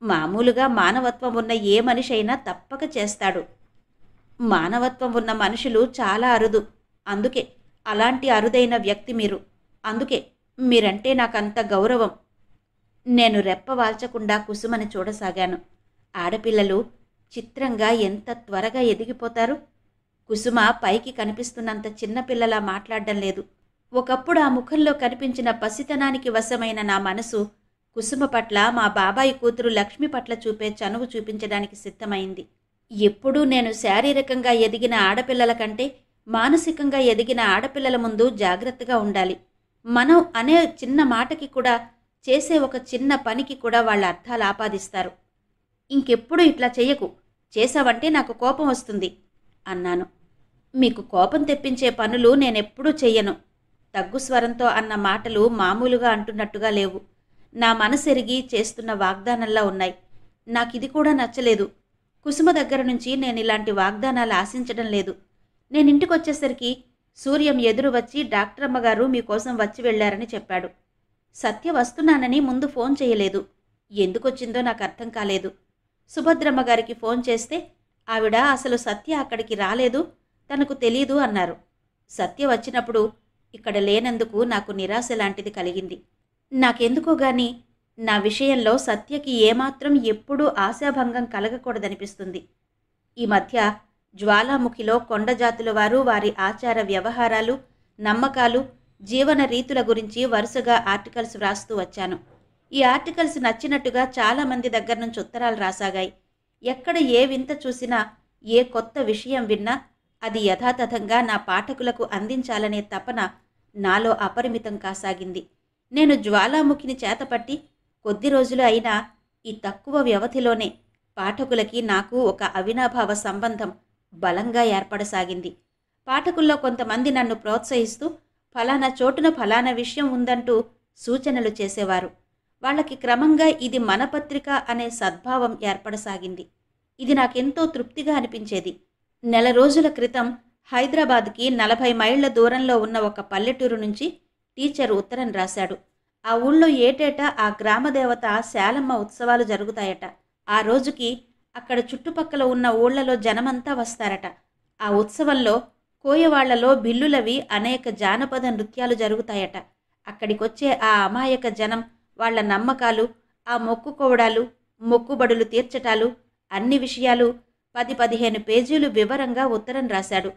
మామూలుగా మానవత్వం ఉన్న ఏ మనిషి అయినా తప్పక చేస్తాడు. మానవత్వం ఉన్న మనుషులు చాలా అరుదు. అందుకే అలాంటి అరుదైన వ్యక్తి మీరు. అందుకే మీరంటే నాకంత గౌరవం. నేను రెప్పవాల్చకుండా కుసుమని చూడసాగాను. ఆడపిల్లలు చిత్రంగా ఎంత త్వరగా ఎదిగిపోతారు. కుసుమ పైకి కనిపిస్తున్నంత చిన్నపిల్లలా మాట్లాడడం లేదు. ఒకప్పుడు ఆ ముఖంలో కనిపించిన పసితనానికి వశమైన నా మనసు కుసుమ పట్ల, మా బాబాయి కూతురు లక్ష్మి పట్ల చూపే చనువు చూపించడానికి సిద్ధమైంది. ఎప్పుడూ నేను శారీరకంగా ఎదిగిన ఆడపిల్లల కంటే మానసికంగా ఎదిగిన ఆడపిల్లల ముందు జాగ్రత్తగా ఉండాలి. మనం అనే చిన్న మాటకి కూడా, చేసే ఒక చిన్న పనికి కూడా వాళ్ళ అర్థాలు ఆపాదిస్తారు. ఇంకెప్పుడు ఇట్లా చెయ్యకు, చేశావంటే నాకు కోపం వస్తుంది అన్నాను. మీకు కోపం తెప్పించే పనులు నేనెప్పుడూ చెయ్యను. తగ్గు స్వరంతో అన్న మాటలు మామూలుగా అంటున్నట్టుగా లేవు. నా మనసెరిగి చేస్తున్న వాగ్దానంలా ఉన్నాయి. నాకిది కూడా నచ్చలేదు. కుసుమ దగ్గర నుంచి నేనిలాంటి వాగ్దానాలు ఆశించడం లేదు. నేనింటికొచ్చేసరికి సూర్యం ఎదురు వచ్చి డాక్టరమ్మగారు మీకోసం వచ్చి వెళ్లారని చెప్పాడు. సత్య వస్తున్నానని ముందు ఫోన్ చేయలేదు. ఎందుకొచ్చిందో నాకు అర్థం కాలేదు. సుభద్రమ్మగారికి ఫోన్ చేస్తే ఆవిడ అసలు సత్య అక్కడికి రాలేదు, తనకు తెలీదు అన్నారు. సత్య వచ్చినప్పుడు ఇక్కడ లేనందుకు నాకు నిరాశ లాంటిది కలిగింది. నాకెందుకో గాని నా విషయంలో సత్యకి ఏమాత్రం ఎప్పుడూ ఆశాభంగం కలగకూడదనిపిస్తుంది. ఈ మధ్య జ్వాలాముఖిలో కొండజాతుల వారు వారి ఆచార వ్యవహారాలు, నమ్మకాలు, జీవన రీతుల గురించి వరుసగా ఆర్టికల్స్ వ్రాస్తూ వచ్చాను. ఈ ఆర్టికల్స్ నచ్చినట్టుగా చాలామంది దగ్గర నుంచి ఉత్తరాలు రాసాగాయి. ఎక్కడ ఏ వింత చూసినా, ఏ కొత్త విషయం విన్నా అది యథాతథంగా నా పాఠకులకు అందించాలనే తపన నాలో అపరిమితం కాసాగింది. నేను జ్వాలాముఖిని చేతపట్టి కొద్ది రోజులు అయినా ఈ తక్కువ వ్యవధిలోనే పాఠకులకి నాకు ఒక అవినాభావ సంబంధం బలంగా ఏర్పడసాగింది. పాఠకుల్లో కొంతమంది నన్ను ప్రోత్సహిస్తూ ఫలానా చోటున ఫలానా విషయం ఉందంటూ సూచనలు చేసేవారు. వాళ్ళకి క్రమంగా ఇది మన పత్రిక అనే సద్భావం ఏర్పడసాగింది. ఇది నాకెంతో తృప్తిగా అనిపించేది. నెల రోజుల క్రితం హైదరాబాద్కి 40 మైళ్ల దూరంలో ఉన్న ఒక పల్లెటూరు నుంచి టీచర్ ఉత్తరం రాశాడు. ఆ ఊళ్ళో ఏటేటా ఆ గ్రామదేవత శాలమ్మ ఉత్సవాలు జరుగుతాయట. ఆ రోజుకి అక్కడ చుట్టుపక్కల ఉన్న ఊళ్లలో జనమంతా వస్తారట. ఆ ఉత్సవంలో కోయవాళ్లలో బిల్లులవి అనేక జానపద నృత్యాలు జరుగుతాయట. అక్కడికొచ్చే ఆ అమాయక జనం వాళ్ల నమ్మకాలు, ఆ మొక్కుకోవడాలు, మొక్కుబడులు తీర్చటాలు, అన్ని విషయాలు 10-15 పేజీలు వివరంగా ఉత్తరం రాశాడు.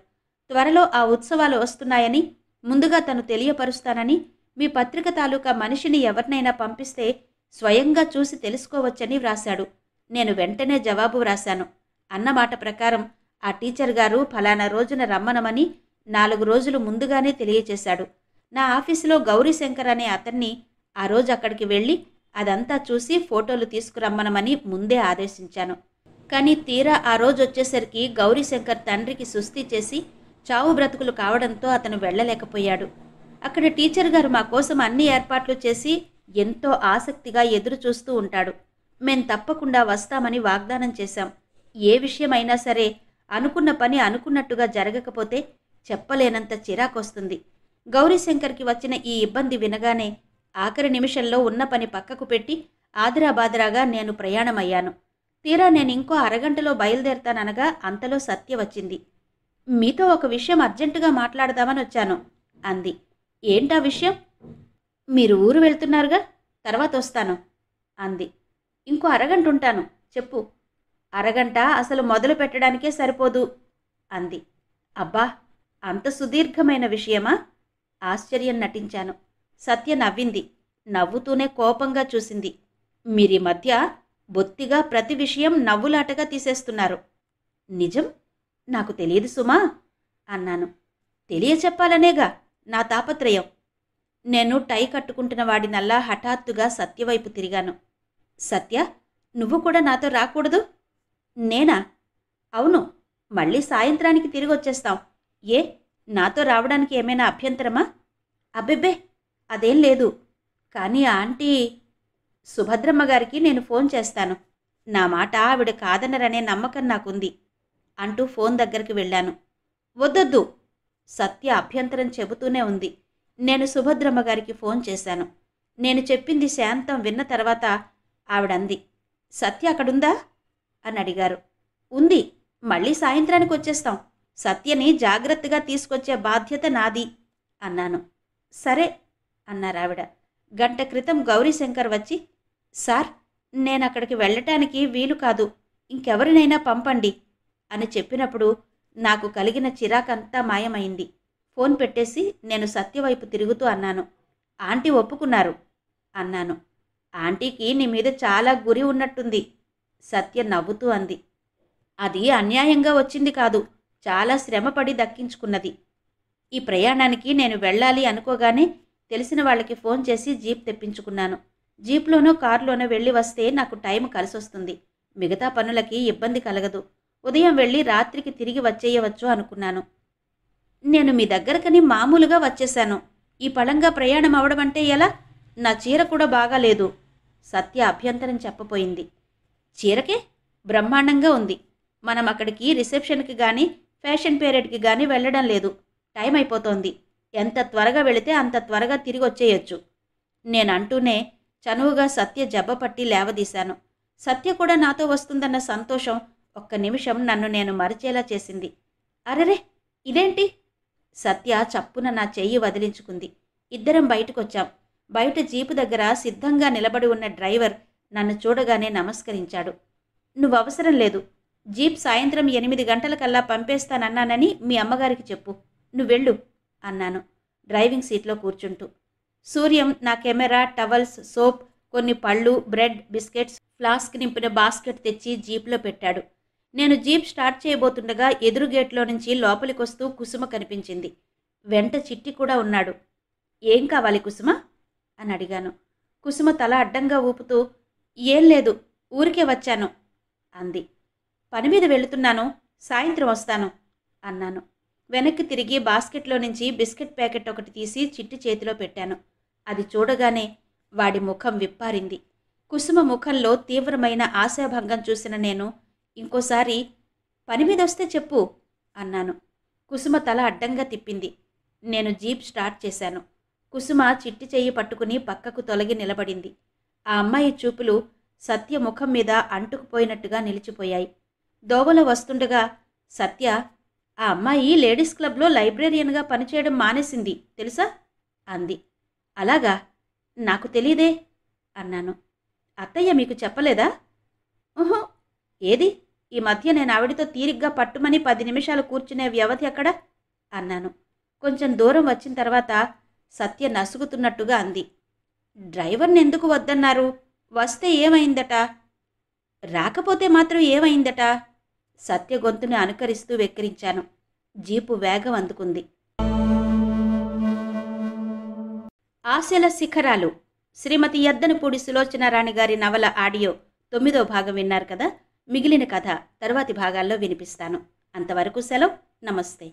త్వరలో ఆ ఉత్సవాలు వస్తున్నాయని ముందుగా తను తెలియపరుస్తానని, మీ పత్రిక తాలూకా మనిషిని ఎవరినైనా పంపిస్తే స్వయంగా చూసి తెలుసుకోవచ్చని వ్రాశాడు. నేను వెంటనే జవాబు వ్రాశాను. అన్నమాట ప్రకారం ఆ టీచర్ గారు ఫలానా రోజున రమ్మనమని 4 రోజులు ముందుగానే తెలియచేశాడు. నా ఆఫీసులో గౌరీశంకర్ అనే అతన్ని ఆ రోజు అక్కడికి వెళ్ళి అదంతా చూసి ఫోటోలు తీసుకురమ్మనమని ముందే ఆదేశించాను. కానీ తీరా ఆ రోజు వచ్చేసరికి గౌరీశంకర్ తండ్రికి సుస్థి చేసి చావు బ్రతుకులు కావడంతో అతను వెళ్ళలేకపోయాడు. అక్కడ టీచర్ గారు మా కోసం అన్ని ఏర్పాట్లు చేసి ఎంతో ఆసక్తిగా ఎదురు చూస్తూ ఉంటాడు. మేం తప్పకుండా వస్తామని వాగ్దానం చేశాం. ఏ విషయమైనా సరే అనుకున్న పని అనుకున్నట్టుగా జరగకపోతే చెప్పలేనంత చిరాకొస్తుంది. గౌరీశంకర్కి వచ్చిన ఈ ఇబ్బంది వినగానే ఆఖరి నిమిషంలో ఉన్న పని పక్కకు పెట్టి ఆదిరాబాదరాగా నేను ప్రయాణమయ్యాను. తీరా నేను ఇంకో అరగంటలో బయలుదేరతాననగా అంతలో సత్య వచ్చింది. మీతో ఒక విషయం అర్జెంటుగా మాట్లాడదామని వచ్చాను అంది. ఏంటా విషయం? మీరు ఊరు వెళ్తున్నారుగా, తర్వాత వస్తాను అంది. ఇంకో అరగంట ఉంటాను, చెప్పు. అరగంట అసలు మొదలు పెట్టడానికే సరిపోదు అంది. అబ్బా, అంత సుదీర్ఘమైన విషయమా? ఆశ్చర్యం నటించాను. సత్య నవ్వింది. నవ్వుతూనే కోపంగా చూసింది. మీరీ మధ్య బొత్తిగా ప్రతి విషయం నవ్వులాటగా తీసేస్తున్నారు. నిజం? నాకు తెలియదు సుమా అన్నాను. తెలియచెప్పాలనేగా నా తాపత్రయం. నేను టై కట్టుకుంటున్న వాడినల్లా హఠాత్తుగా సత్యవైపు తిరిగాను. సత్య, నువ్వు కూడా నాతో రాకూడదు? నేనా? అవును, మళ్ళీ సాయంత్రానికి తిరిగి వచ్చేస్తాం. ఏ, నాతో రావడానికి ఏమైనా అభ్యంతరమా? అబ్బెబ్బే, అదేం లేదు. కానీ ఆంటీ సుభద్రమ్మ గారికి నేను ఫోన్ చేస్తాను. నా మాట ఆవిడ కాదనరనే నమ్మకం నాకుంది అంటూ ఫోన్ దగ్గరికి వెళ్ళాను. వద్దొద్దు, సత్య అభ్యంతరం చెబుతూనే ఉంది. నేను సుభద్రమ్మ గారికి ఫోన్ చేశాను. నేను చెప్పింది శాంతం విన్న తర్వాత ఆవిడంది, సత్య అక్కడుందా అని అడిగారు. ఉంది, మళ్ళీ సాయంత్రానికి వచ్చేస్తాం. సత్యని జాగ్రత్తగా తీసుకొచ్చే బాధ్యత నాది అన్నాను. సరే అన్నారావిడ. గంట క్రితం గౌరీశంకర్ వచ్చి, సార్, నేనక్కడికి వెళ్ళటానికి వీలు కాదు, ఇంకెవరినైనా పంపండి అని చెప్పినప్పుడు నాకు కలిగిన చిరాకంతా మాయమైంది. ఫోన్ పెట్టేసి నేను సత్యవైపు తిరుగుతూ అన్నాను, ఆంటీ ఒప్పుకున్నారు అన్నాను. ఆంటీకి నీ మీద చాలా గురి ఉన్నట్టుంది సత్య నవ్వుతూ అంది. అది అన్యాయంగా వచ్చింది కాదు, చాలా శ్రమపడి దక్కించుకున్నది. ఈ ప్రయాణానికి నేను వెళ్ళాలి అనుకోగానే తెలిసిన వాళ్ళకి ఫోన్ చేసి జీప్ తెప్పించుకున్నాను. జీప్లోనో కారులోనో వెళ్ళి వస్తే నాకు టైం కలిసొస్తుంది. మిగతా పనులకి ఇబ్బంది కలగదు. ఉదయం వెళ్ళి రాత్రికి తిరిగి వచ్చేయవచ్చు అనుకున్నాను. నేను మీ దగ్గరకని మామూలుగా వచ్చేశాను. ఈ పళంగా ప్రయాణం అవడం అంటే ఎలా? నా చీర కూడా బాగాలేదు సత్య అభ్యంతరం చెప్పపోయింది. చీరకే బ్రహ్మాండంగా ఉంది. మనం అక్కడికి రిసెప్షన్కి కానీ ఫ్యాషన్ పీరియడ్కి కానీ వెళ్ళడం లేదు. టైం అయిపోతోంది. ఎంత త్వరగా వెళితే అంత త్వరగా తిరిగి వచ్చేయచ్చు నేనంటూనే చనువుగా సత్య జబ్బపట్టి లేవదీశాను. సత్య కూడా నాతో వస్తుందన్న సంతోషం ఒక్క నిమిషం నన్ను నేను మరిచేలా చేసింది. అరెరే, ఇదేంటి? సత్య చప్పున నా చెయ్యి వదిలించుకుంది. ఇద్దరం బయటకొచ్చాం. బయట జీపు దగ్గర సిద్ధంగా నిలబడి ఉన్న డ్రైవర్ నన్ను చూడగానే నమస్కరించాడు. నువ్వవసరం లేదు, జీప్ సాయంత్రం 8 గంటలకల్లా పంపేస్తానన్నానని మీ అమ్మగారికి చెప్పు, నువ్వెళ్ళు అన్నాను డ్రైవింగ్ సీట్లో కూర్చుంటూ. సూర్యం నా కెమెరా, టవల్స్, సోప్, కొన్ని పళ్ళు, బ్రెడ్, బిస్కెట్స్, ఫ్లాస్క్ నింపిన బాస్కెట్ తెచ్చి జీప్లో పెట్టాడు. నేను జీప్ స్టార్ట్ చేయబోతుండగా ఎదురు గేట్లో నుంచి లోపలికొస్తూ కుసుమ కనిపించింది. వెంట చిట్టి కూడా ఉన్నాడు. ఏం కావాలి కుసుమ అని అడిగాను. కుసుమ తల అడ్డంగా ఊపుతూ, ఏం లేదు, ఊరికే వచ్చాను అంది. పని మీద వెళుతున్నాను, సాయంత్రం వస్తాను అన్నాను. వెనక్కి తిరిగి బాస్కెట్లో నుంచి బిస్కెట్ ప్యాకెట్ ఒకటి తీసి చిట్టి చేతిలో పెట్టాను. అది చూడగానే వాడి ముఖం విప్పారింది. కుసుమ ముఖంలో తీవ్రమైన ఆశాభంగం చూసిన నేను, ఇంకోసారి పని మీద వస్తే చెప్పు అన్నాను. కుసుమ తల అడ్డంగా తిప్పింది. నేను జీప్ స్టార్ట్ చేశాను. కుసుమ చిట్టి చెయ్యి పట్టుకుని పక్కకు తొలగి నిలబడింది. ఆ అమ్మాయి చూపులు సత్య ముఖం మీద అంటుకుపోయినట్టుగా నిలిచిపోయాయి. దోవలో వస్తుండగా సత్య, ఆ అమ్మాయి లేడీస్ క్లబ్లో లైబ్రేరియన్గా పనిచేయడం మానేసింది తెలుసా అంది. అలాగా? నాకు తెలీదే అన్నాను. అత్తయ్య మీకు చెప్పలేదా? ఓహో, ఏది? ఈ మధ్య నేను ఆవిడితో తీరిగ్గా పట్టుమని 10 నిమిషాలు కూర్చునే వ్యవధి ఎక్కడ అన్నాను. కొంచెం దూరం వచ్చిన తర్వాత సత్య నసుగుతున్నట్టుగా అంది. డ్రైవర్ని ఎందుకు వద్దన్నారు? వస్తే ఏమైందట? రాకపోతే మాత్రం ఏమైందట? సత్య గొంతుని అనుకరిస్తూ వెక్కిరించాను. జీపు వేగం అందుకుంది. ఆశల శిఖరాలు, శ్రీమతి యద్దనపూడి సులోచనారాణి గారి నవల ఆడియో 9వ భాగం విన్నారు కదా. మిగిలిన కథ తరువాతి భాగాల్లో వినిపిస్తాను. అంతవరకు సెలవు. నమస్తే.